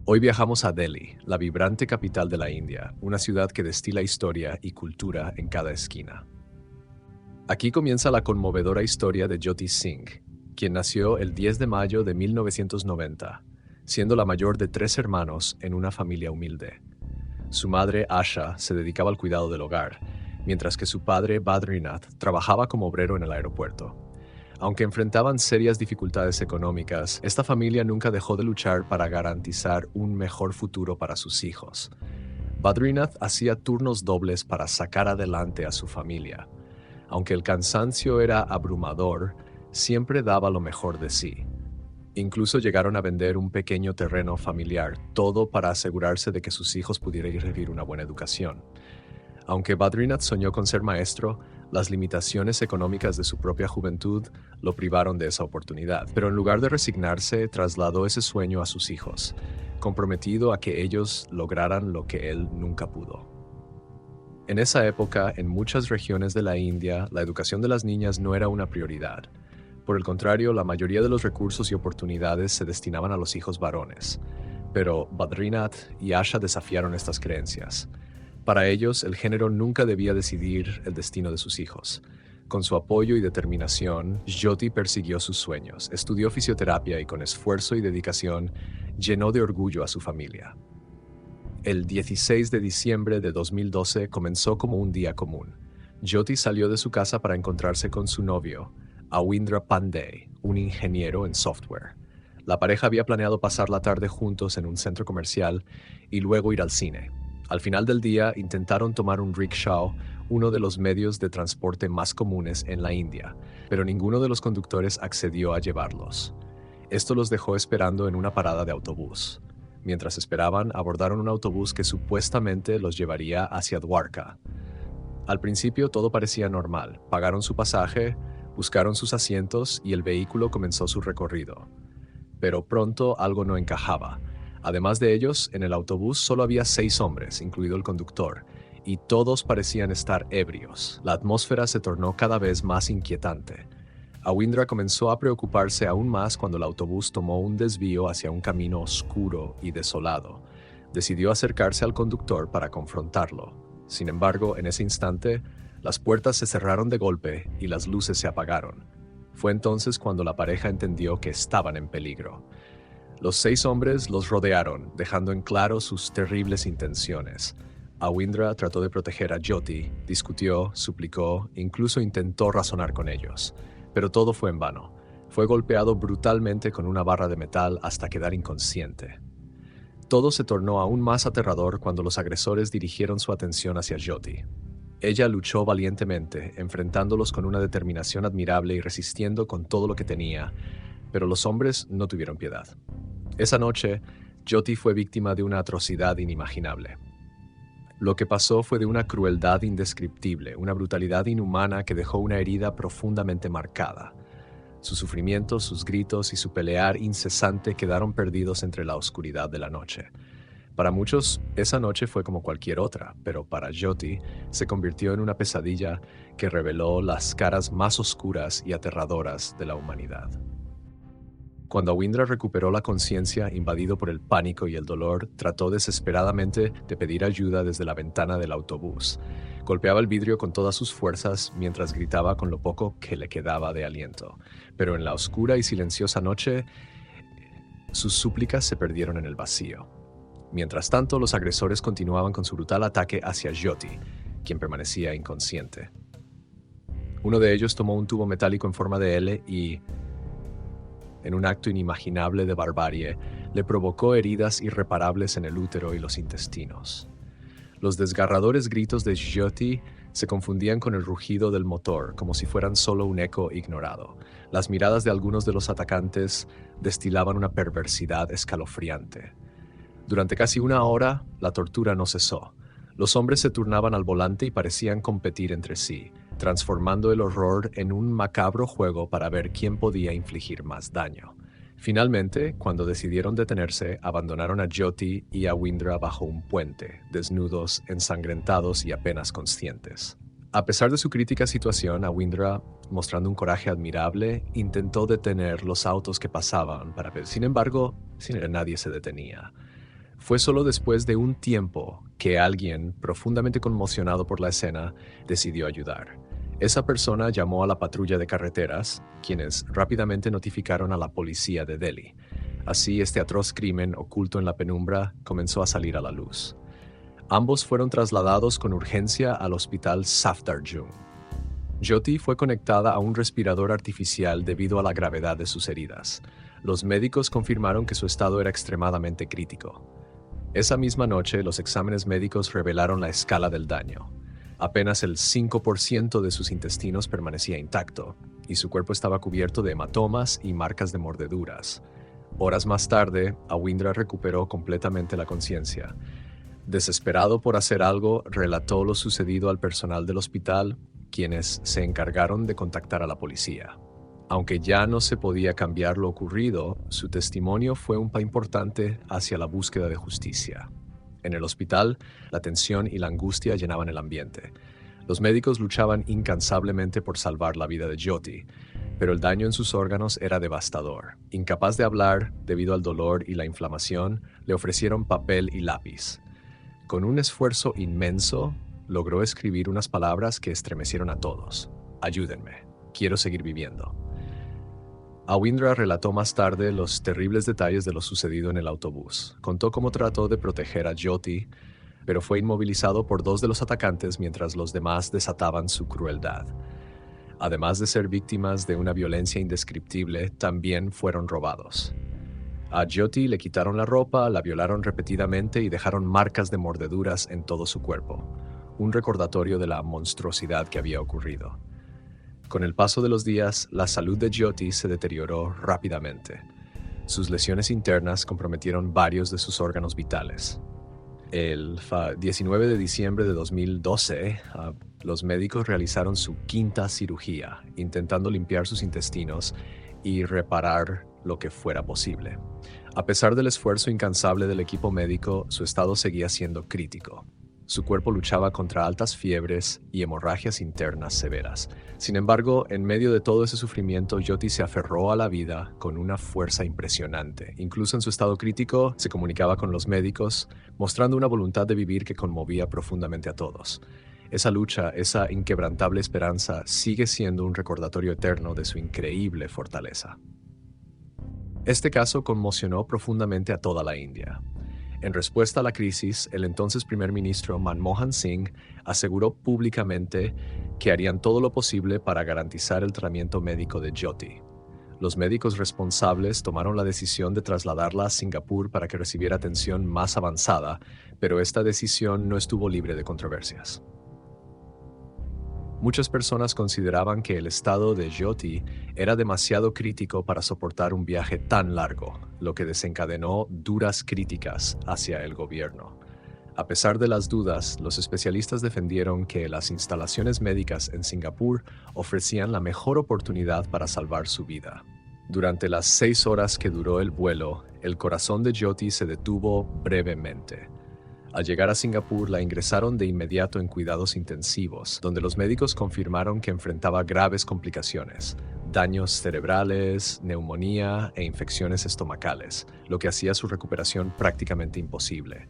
Hoy viajamos a Delhi, la vibrante capital de la India, una ciudad que destila historia y cultura en cada esquina. Aquí comienza la conmovedora historia de Jyoti Singh, quien nació el 10 de mayo de 1990, siendo la mayor de 3 hermanos en una familia humilde. Su madre, Asha, se dedicaba al cuidado del hogar, mientras que su padre, Badrinath, trabajaba como obrero en el aeropuerto. Aunque enfrentaban serias dificultades económicas, esta familia nunca dejó de luchar para garantizar un mejor futuro para sus hijos. Badrinath hacía turnos dobles para sacar adelante a su familia. Aunque el cansancio era abrumador, siempre daba lo mejor de sí. Incluso llegaron a vender un pequeño terreno familiar, todo para asegurarse de que sus hijos pudieran recibir una buena educación. Aunque Badrinath soñó con ser maestro, las limitaciones económicas de su propia juventud lo privaron de esa oportunidad. Pero en lugar de resignarse, trasladó ese sueño a sus hijos, comprometido a que ellos lograran lo que él nunca pudo. En esa época, en muchas regiones de la India, la educación de las niñas no era una prioridad. Por el contrario, la mayoría de los recursos y oportunidades se destinaban a los hijos varones. Pero Badrinath y Asha desafiaron estas creencias. Para ellos, el género nunca debía decidir el destino de sus hijos. Con su apoyo y determinación, Jyoti persiguió sus sueños, estudió fisioterapia y con esfuerzo y dedicación llenó de orgullo a su familia. El 16 de diciembre de 2012 comenzó como un día común. Jyoti salió de su casa para encontrarse con su novio, Awindra Pandey, un ingeniero en software. La pareja había planeado pasar la tarde juntos en un centro comercial y luego ir al cine. Al final del día intentaron tomar un rickshaw, uno de los medios de transporte más comunes en la India, pero ninguno de los conductores accedió a llevarlos. Esto los dejó esperando en una parada de autobús. Mientras esperaban, abordaron un autobús que supuestamente los llevaría hacia Dwarka. Al principio todo parecía normal. Pagaron su pasaje, buscaron sus asientos y el vehículo comenzó su recorrido. Pero pronto algo no encajaba. Además de ellos, en el autobús solo había 6 hombres, incluido el conductor, y todos parecían estar ebrios. La atmósfera se tornó cada vez más inquietante. Awindra comenzó a preocuparse aún más cuando el autobús tomó un desvío hacia un camino oscuro y desolado. Decidió acercarse al conductor para confrontarlo. Sin embargo, en ese instante, las puertas se cerraron de golpe y las luces se apagaron. Fue entonces cuando la pareja entendió que estaban en peligro. Los 6 hombres los rodearon, dejando en claro sus terribles intenciones. Awindra trató de proteger a Jyoti, discutió, suplicó, incluso intentó razonar con ellos. Pero todo fue en vano. Fue golpeado brutalmente con una barra de metal hasta quedar inconsciente. Todo se tornó aún más aterrador cuando los agresores dirigieron su atención hacia Jyoti. Ella luchó valientemente, enfrentándolos con una determinación admirable y resistiendo con todo lo que tenía, pero los hombres no tuvieron piedad. Esa noche, Jyoti fue víctima de una atrocidad inimaginable. Lo que pasó fue de una crueldad indescriptible, una brutalidad inhumana que dejó una herida profundamente marcada. Su sufrimiento, sus gritos y su pelear incesante quedaron perdidos entre la oscuridad de la noche. Para muchos, esa noche fue como cualquier otra, pero para Jyoti se convirtió en una pesadilla que reveló las caras más oscuras y aterradoras de la humanidad. Cuando Awindra recuperó la conciencia, invadido por el pánico y el dolor, trató desesperadamente de pedir ayuda desde la ventana del autobús. Golpeaba el vidrio con todas sus fuerzas mientras gritaba con lo poco que le quedaba de aliento. Pero en la oscura y silenciosa noche, sus súplicas se perdieron en el vacío. Mientras tanto, los agresores continuaban con su brutal ataque hacia Jyoti, quien permanecía inconsciente. Uno de ellos tomó un tubo metálico en forma de L y, en un acto inimaginable de barbarie, le provocó heridas irreparables en el útero y los intestinos. Los desgarradores gritos de Jyoti se confundían con el rugido del motor, como si fueran solo un eco ignorado. Las miradas de algunos de los atacantes destilaban una perversidad escalofriante. Durante casi una hora, la tortura no cesó. Los hombres se turnaban al volante y parecían competir entre sí, transformando el horror en un macabro juego para ver quién podía infligir más daño. Finalmente, cuando decidieron detenerse, abandonaron a Jyoti y a Awindra bajo un puente, desnudos, ensangrentados y apenas conscientes. A pesar de su crítica situación, Awindra, mostrando un coraje admirable, intentó detener los autos que pasaban para ver. Sin embargo, nadie se detenía. Fue solo después de un tiempo que alguien, profundamente conmocionado por la escena, decidió ayudar. Esa persona llamó a la patrulla de carreteras, quienes rápidamente notificaron a la policía de Delhi. Así, este atroz crimen oculto en la penumbra comenzó a salir a la luz. Ambos fueron trasladados con urgencia al hospital Safdarjung. Jyoti fue conectada a un respirador artificial debido a la gravedad de sus heridas. Los médicos confirmaron que su estado era extremadamente crítico. Esa misma noche, los exámenes médicos revelaron la escala del daño. Apenas el 5% de sus intestinos permanecía intacto, y su cuerpo estaba cubierto de hematomas y marcas de mordeduras. Horas más tarde, Awindra recuperó completamente la conciencia. Desesperado por hacer algo, relató lo sucedido al personal del hospital, quienes se encargaron de contactar a la policía. Aunque ya no se podía cambiar lo ocurrido, su testimonio fue un paso importante hacia la búsqueda de justicia. En el hospital, la tensión y la angustia llenaban el ambiente. Los médicos luchaban incansablemente por salvar la vida de Jyoti, pero el daño en sus órganos era devastador. Incapaz de hablar debido al dolor y la inflamación, le ofrecieron papel y lápiz. Con un esfuerzo inmenso, logró escribir unas palabras que estremecieron a todos. Ayúdenme, quiero seguir viviendo. Awindra relató más tarde los terribles detalles de lo sucedido en el autobús. Contó cómo trató de proteger a Jyoti, pero fue inmovilizado por 2 de los atacantes mientras los demás desataban su crueldad. Además de ser víctimas de una violencia indescriptible, también fueron robados. A Jyoti le quitaron la ropa, la violaron repetidamente y dejaron marcas de mordeduras en todo su cuerpo, un recordatorio de la monstruosidad que había ocurrido. Con el paso de los días, la salud de Jyoti se deterioró rápidamente. Sus lesiones internas comprometieron varios de sus órganos vitales. El 19 de diciembre de 2012, los médicos realizaron su 5ª cirugía, intentando limpiar sus intestinos y reparar lo que fuera posible. A pesar del esfuerzo incansable del equipo médico, su estado seguía siendo crítico. Su cuerpo luchaba contra altas fiebres y hemorragias internas severas. Sin embargo, en medio de todo ese sufrimiento, Jyoti se aferró a la vida con una fuerza impresionante. Incluso en su estado crítico, se comunicaba con los médicos, mostrando una voluntad de vivir que conmovía profundamente a todos. Esa lucha, esa inquebrantable esperanza, sigue siendo un recordatorio eterno de su increíble fortaleza. Este caso conmocionó profundamente a toda la India. En respuesta a la crisis, el entonces primer ministro Manmohan Singh aseguró públicamente que harían todo lo posible para garantizar el tratamiento médico de Jyoti. Los médicos responsables tomaron la decisión de trasladarla a Singapur para que recibiera atención más avanzada, pero esta decisión no estuvo libre de controversias. Muchas personas consideraban que el estado de Jyoti era demasiado crítico para soportar un viaje tan largo, lo que desencadenó duras críticas hacia el gobierno. A pesar de las dudas, los especialistas defendieron que las instalaciones médicas en Singapur ofrecían la mejor oportunidad para salvar su vida. Durante las 6 horas que duró el vuelo, el corazón de Jyoti se detuvo brevemente. Al llegar a Singapur, la ingresaron de inmediato en cuidados intensivos, donde los médicos confirmaron que enfrentaba graves complicaciones, daños cerebrales, neumonía e infecciones estomacales, lo que hacía su recuperación prácticamente imposible.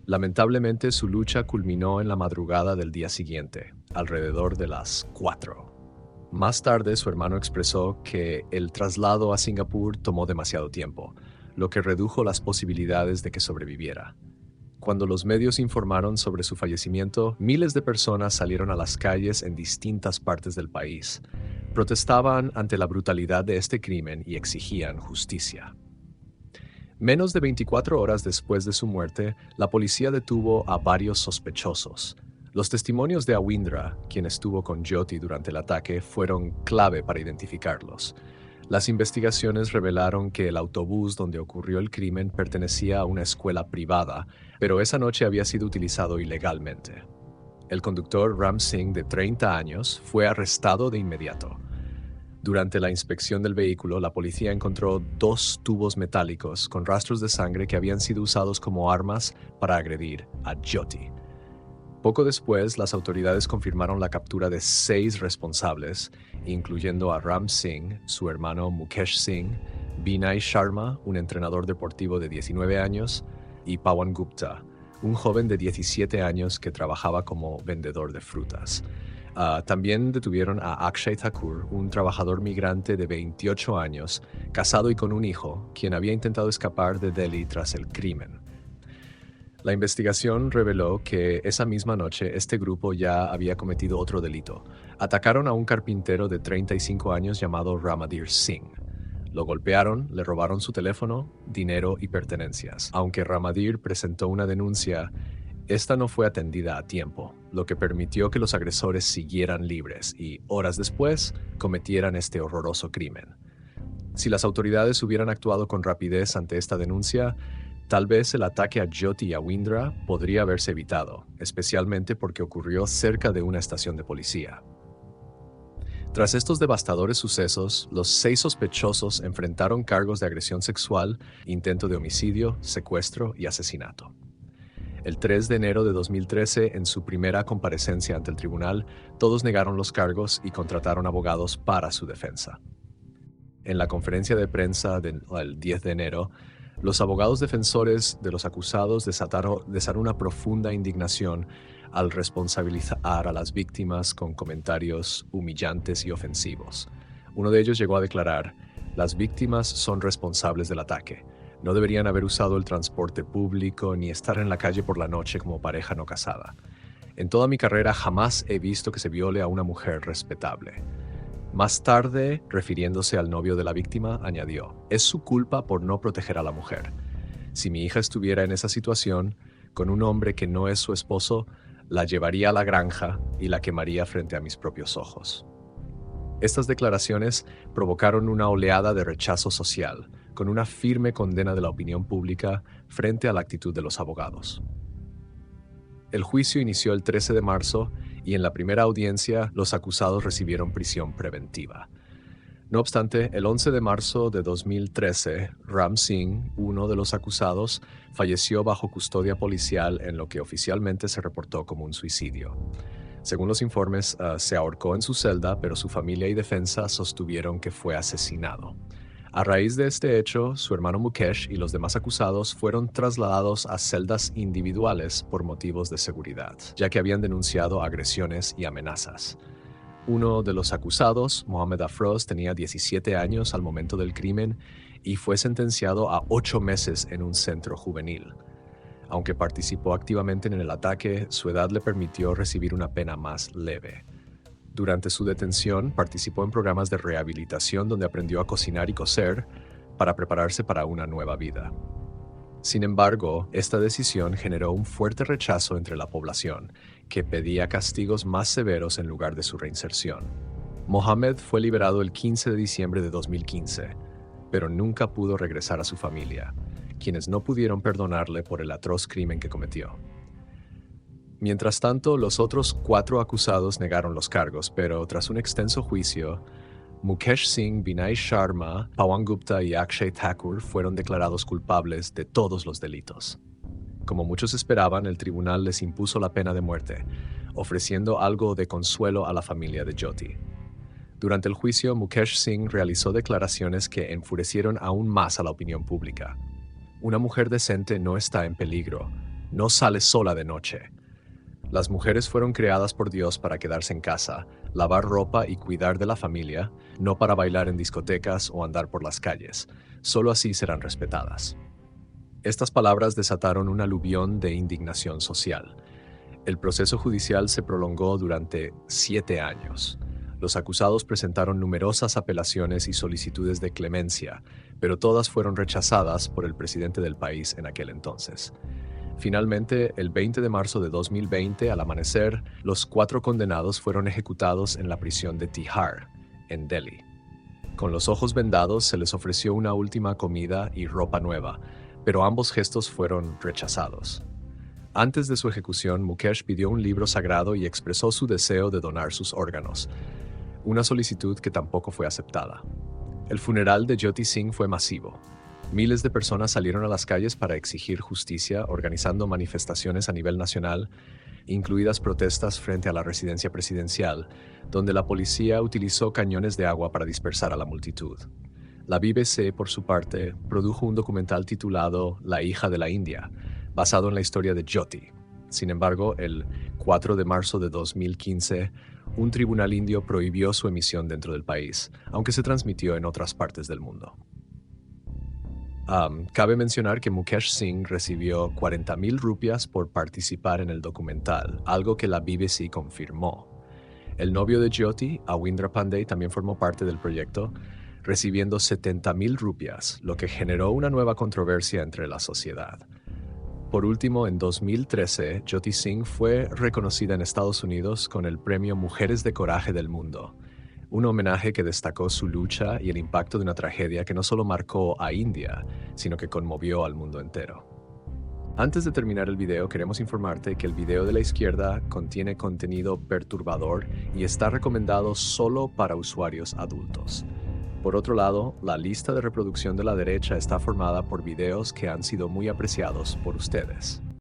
Lamentablemente, su lucha culminó en la madrugada del día siguiente, alrededor de las 4. Más tarde, su hermano expresó que el traslado a Singapur tomó demasiado tiempo, lo que redujo las posibilidades de que sobreviviera. Cuando los medios informaron sobre su fallecimiento, miles de personas salieron a las calles en distintas partes del país. Protestaban ante la brutalidad de este crimen y exigían justicia. Menos de 24 horas después de su muerte, la policía detuvo a varios sospechosos. Los testimonios de Awindra, quien estuvo con Jyoti durante el ataque, fueron clave para identificarlos. Las investigaciones revelaron que el autobús donde ocurrió el crimen pertenecía a una escuela privada, pero esa noche había sido utilizado ilegalmente. El conductor Ram Singh, de 30 años, fue arrestado de inmediato. Durante la inspección del vehículo, la policía encontró 2 tubos metálicos con rastros de sangre que habían sido usados como armas para agredir a Jyoti. Poco después, las autoridades confirmaron la captura de 6 responsables, incluyendo a Ram Singh, su hermano Mukesh Singh, Vinay Sharma, un entrenador deportivo de 19 años, y Pawan Gupta, un joven de 17 años que trabajaba como vendedor de frutas. También detuvieron a Akshay Thakur, un trabajador migrante de 28 años, casado y con un hijo, quien había intentado escapar de Delhi tras el crimen. La investigación reveló que esa misma noche este grupo ya había cometido otro delito. Atacaron a un carpintero de 35 años llamado Ramadir Singh. Lo golpearon, le robaron su teléfono, dinero y pertenencias. Aunque Ramadir presentó una denuncia, esta no fue atendida a tiempo, lo que permitió que los agresores siguieran libres y, horas después, cometieran este horroroso crimen. Si las autoridades hubieran actuado con rapidez ante esta denuncia, tal vez el ataque a Jyoti y a Windra podría haberse evitado, especialmente porque ocurrió cerca de una estación de policía. Tras estos devastadores sucesos, los 6 sospechosos enfrentaron cargos de agresión sexual, intento de homicidio, secuestro y asesinato. El 3 de enero de 2013, en su primera comparecencia ante el tribunal, todos negaron los cargos y contrataron abogados para su defensa. En la conferencia de prensa del 10 de enero, los abogados defensores de los acusados desataron una profunda indignación al responsabilizar a las víctimas con comentarios humillantes y ofensivos. Uno de ellos llegó a declarar: "Las víctimas son responsables del ataque. No deberían haber usado el transporte público ni estar en la calle por la noche como pareja no casada. En toda mi carrera jamás he visto que se viole a una mujer respetable". Más tarde, refiriéndose al novio de la víctima, añadió: "Es su culpa por no proteger a la mujer. Si mi hija estuviera en esa situación, con un hombre que no es su esposo, la llevaría a la granja y la quemaría frente a mis propios ojos". Estas declaraciones provocaron una oleada de rechazo social, con una firme condena de la opinión pública frente a la actitud de los abogados. El juicio inició el 13 de marzo y en la primera audiencia los acusados recibieron prisión preventiva. No obstante, el 11 de marzo de 2013, Ram Singh, uno de los acusados, falleció bajo custodia policial en lo que oficialmente se reportó como un suicidio. Según los informes, se ahorcó en su celda, pero su familia y defensa sostuvieron que fue asesinado. A raíz de este hecho, su hermano Mukesh y los demás acusados fueron trasladados a celdas individuales por motivos de seguridad, ya que habían denunciado agresiones y amenazas. Uno de los acusados, Mohammed Afroz, tenía 17 años al momento del crimen y fue sentenciado a 8 meses en un centro juvenil. Aunque participó activamente en el ataque, su edad le permitió recibir una pena más leve. Durante su detención, participó en programas de rehabilitación donde aprendió a cocinar y coser para prepararse para una nueva vida. Sin embargo, esta decisión generó un fuerte rechazo entre la población, que pedía castigos más severos en lugar de su reinserción. Mohammed fue liberado el 15 de diciembre de 2015, pero nunca pudo regresar a su familia, quienes no pudieron perdonarle por el atroz crimen que cometió. Mientras tanto, los otros 4 acusados negaron los cargos, pero tras un extenso juicio, Mukesh Singh, Vinay Sharma, Pawan Gupta y Akshay Thakur fueron declarados culpables de todos los delitos. Como muchos esperaban, el tribunal les impuso la pena de muerte, ofreciendo algo de consuelo a la familia de Jyoti. Durante el juicio, Mukesh Singh realizó declaraciones que enfurecieron aún más a la opinión pública. "Una mujer decente no está en peligro, no sale sola de noche. Las mujeres fueron creadas por Dios para quedarse en casa, lavar ropa y cuidar de la familia, no para bailar en discotecas o andar por las calles. Solo así serán respetadas". Estas palabras desataron un aluvión de indignación social. El proceso judicial se prolongó durante 7 años. Los acusados presentaron numerosas apelaciones y solicitudes de clemencia, pero todas fueron rechazadas por el presidente del país en aquel entonces. Finalmente, el 20 de marzo de 2020, al amanecer, los 4 condenados fueron ejecutados en la prisión de Tihar, en Delhi. Con los ojos vendados se les ofreció una última comida y ropa nueva, pero ambos gestos fueron rechazados. Antes de su ejecución, Mukesh pidió un libro sagrado y expresó su deseo de donar sus órganos, una solicitud que tampoco fue aceptada. El funeral de Jyoti Singh fue masivo. Miles de personas salieron a las calles para exigir justicia, organizando manifestaciones a nivel nacional, incluidas protestas frente a la residencia presidencial, donde la policía utilizó cañones de agua para dispersar a la multitud. La BBC, por su parte, produjo un documental titulado La hija de la India, basado en la historia de Jyoti. Sin embargo, el 4 de marzo de 2015, un tribunal indio prohibió su emisión dentro del país, aunque se transmitió en otras partes del mundo. Cabe mencionar que Mukesh Singh recibió 40,000 rupias por participar en el documental, algo que la BBC confirmó. El novio de Jyoti, Awindra Pandey, también formó parte del proyecto, recibiendo 70,000 rupias, lo que generó una nueva controversia entre la sociedad. Por último, en 2013, Jyoti Singh fue reconocida en Estados Unidos con el premio Mujeres de Coraje del Mundo, un homenaje que destacó su lucha y el impacto de una tragedia que no solo marcó a India, sino que conmovió al mundo entero. Antes de terminar el video, queremos informarte que el video de la izquierda contiene contenido perturbador y está recomendado solo para usuarios adultos. Por otro lado, la lista de reproducción de la derecha está formada por videos que han sido muy apreciados por ustedes.